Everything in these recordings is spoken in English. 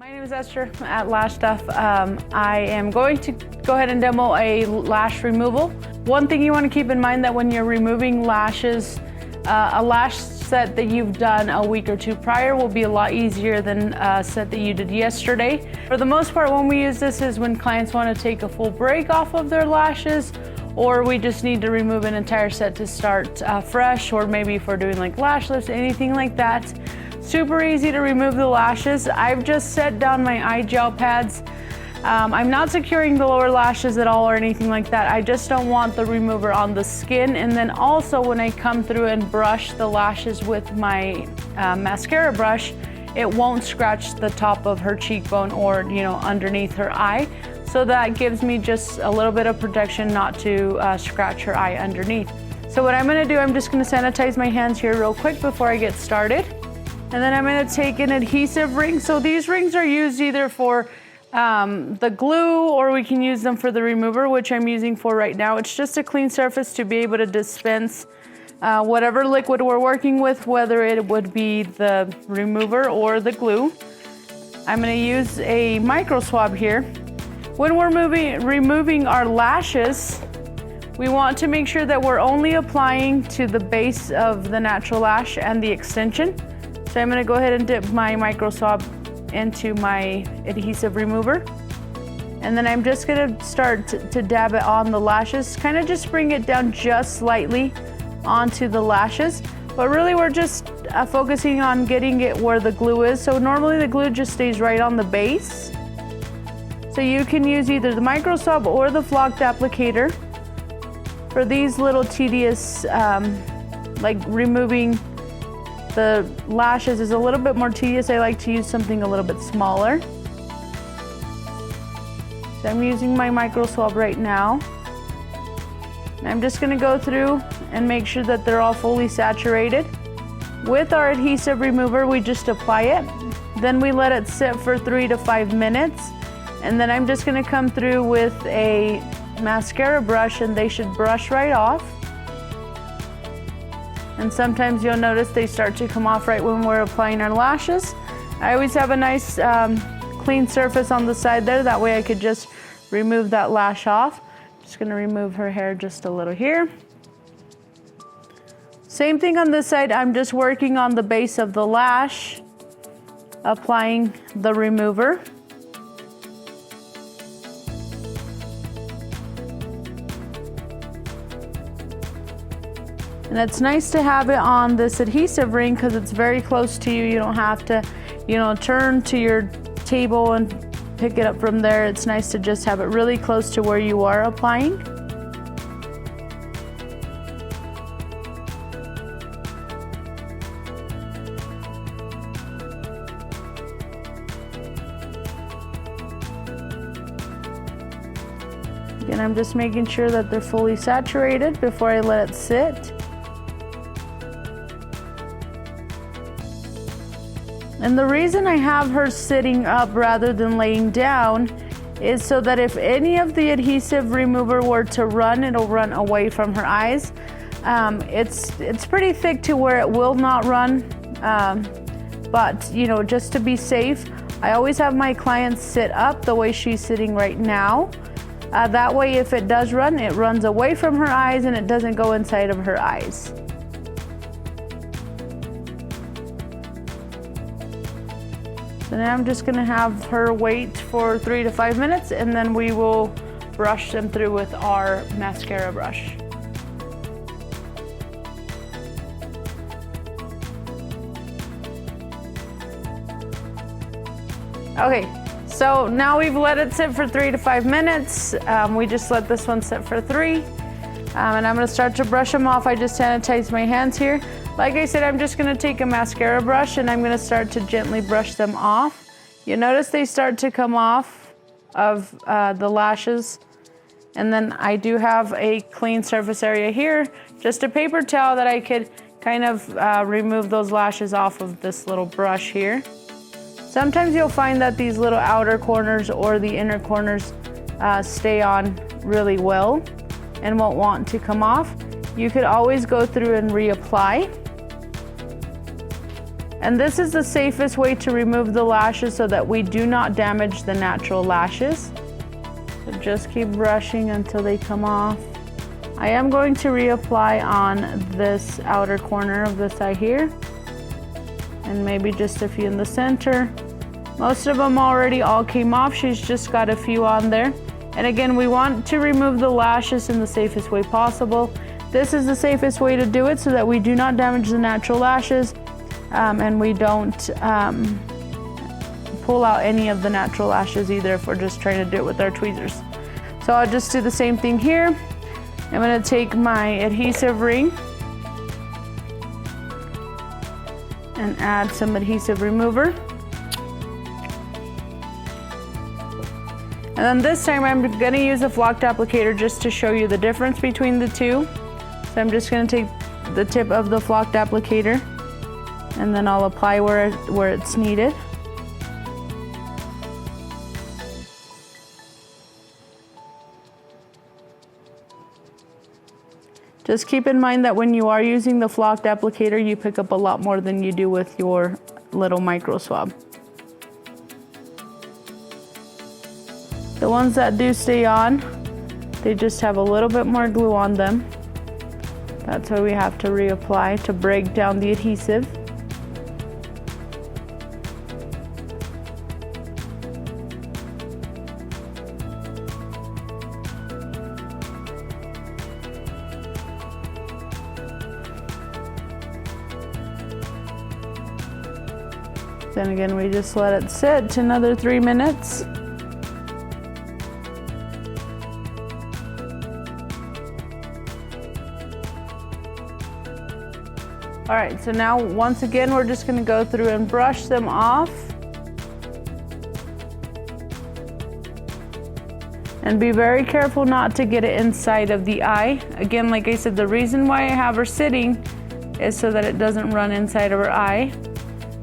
My name is Esther at Lash Stuff. I am going to go ahead and demo a lash removal. One thing you want to keep in mind that when you're removing lashes, a lash set that you've done a week or two prior will be a lot easier than a set that you did yesterday. For the most part, when we use this is when clients want to take a full break off of their lashes, or we just need to remove an entire set to start fresh, or maybe if we're doing like lash lifts, anything like that. Super easy to remove the lashes. I've just set down my eye gel pads. I'm not securing the lower lashes at all or anything like that. I just don't want the remover on the skin. And then also when I come through and brush the lashes with my mascara brush, it won't scratch the top of her cheekbone or underneath her eye. So that gives me just a little bit of protection not to scratch her eye underneath. So what I'm gonna do, I'm just gonna sanitize my hands here real quick before I get started. And then I'm gonna take an adhesive ring. So these rings are used either for the glue, or we can use them for the remover, which I'm using for right now. It's just a clean surface to be able to dispense whatever liquid we're working with, whether it would be the remover or the glue. I'm gonna use a micro-swab here. When we're removing our lashes, we want to make sure that we're only applying to the base of the natural lash and the extension. So I'm gonna go ahead and dip my micro-swab into my adhesive remover. And then I'm just gonna start to dab it on the lashes, kind of just bring it down just slightly onto the lashes. But really we're just focusing on getting it where the glue is. So normally the glue just stays right on the base. So you can use either the micro-swab or the flocked applicator. For these little tedious, like removing the lashes is a little bit more tedious. I like to use something a little bit smaller. So I'm using my micro-swab right now. And I'm just gonna go through and make sure that they're all fully saturated. With our adhesive remover, we just apply it. Then we let it sit for 3 to 5 minutes. And then I'm just gonna come through with a mascara brush, and they should brush right off. And sometimes you'll notice they start to come off right when we're applying our lashes. I always have a nice clean surface on the side there. That way I could just remove that lash off. Just gonna remove her hair just a little here. Same thing on this side. I'm just working on the base of the lash, applying the remover. And it's nice to have it on this adhesive ring because it's very close to you. You don't have to, turn to your table and pick it up from there. It's nice to just have it really close to where you are applying. Again, I'm just making sure that they're fully saturated before I let it sit. And the reason I have her sitting up rather than laying down is so that if any of the adhesive remover were to run, it'll run away from her eyes. It's pretty thick to where it will not run, but just to be safe, I always have my clients sit up the way she's sitting right now. That way if it does run, it runs away from her eyes and it doesn't go inside of her eyes. So now I'm just gonna have her wait for 3 to 5 minutes, and then we will brush them through with our mascara brush. Okay, so now we've let it sit for 3 to 5 minutes. We just let this one sit for 3. And I'm gonna start to brush them off. I just sanitized my hands here. Like I said, I'm just gonna take a mascara brush and I'm gonna start to gently brush them off. You notice they start to come off of the lashes. And then I do have a clean surface area here, just a paper towel that I could kind of remove those lashes off of this little brush here. Sometimes you'll find that these little outer corners or the inner corners stay on really well and won't want to come off. You could always go through and reapply. And this is the safest way to remove the lashes so that we do not damage the natural lashes. So just keep brushing until they come off. I am going to reapply on this outer corner of this eye here, and maybe just a few in the center. Most of them already all came off. She's just got a few on there. And again, we want to remove the lashes in the safest way possible. This is the safest way to do it so that we do not damage the natural lashes, and we don't pull out any of the natural lashes either if we're just trying to do it with our tweezers. So I'll just do the same thing here. I'm going to take my adhesive ring and add some adhesive remover. And then this time I'm going to use a flocked applicator just to show you the difference between the two. So I'm just going to take the tip of the flocked applicator and then I'll apply where it's needed. Just keep in mind that when you are using the flocked applicator, you pick up a lot more than you do with your little micro swab. The ones that do stay on, they just have a little bit more glue on them. That's why we have to reapply to break down the adhesive. Then again, we just let it sit another 3 minutes. All right, so now once again, we're just gonna go through and brush them off. And be very careful not to get it inside of the eye. Again, like I said, the reason why I have her sitting is so that it doesn't run inside of her eye.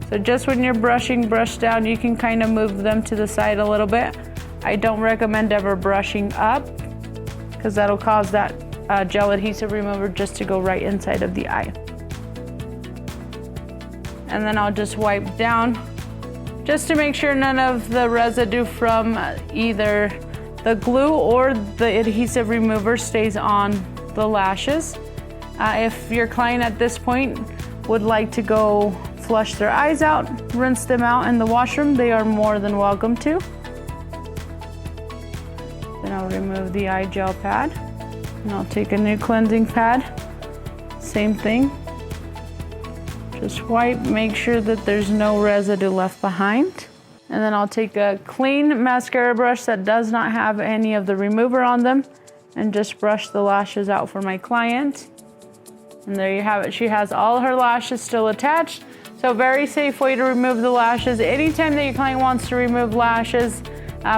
So just when you're brushing, brush down, you can kind of move them to the side a little bit. I don't recommend ever brushing up because that'll cause that gel adhesive remover just to go right inside of the eye. And then I'll just wipe down just to make sure none of the residue from either the glue or the adhesive remover stays on the lashes. If your client at this point would like to go flush their eyes out, rinse them out in the washroom, they are more than welcome to. Then I'll remove the eye gel pad and I'll take a new cleansing pad. Same thing. Just wipe, make sure that there's no residue left behind. And then I'll take a clean mascara brush that does not have any of the remover on them and just brush the lashes out for my client. And there you have it. She has all her lashes still attached. So very safe way to remove the lashes. Anytime that your client wants to remove lashes,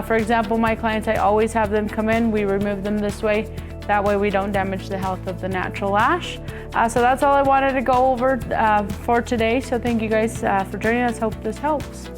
for example, my clients, I always have them come in, we remove them this way. That way we don't damage the health of the natural lash. So that's all I wanted to go over for today. So thank you guys for joining us. Hope this helps.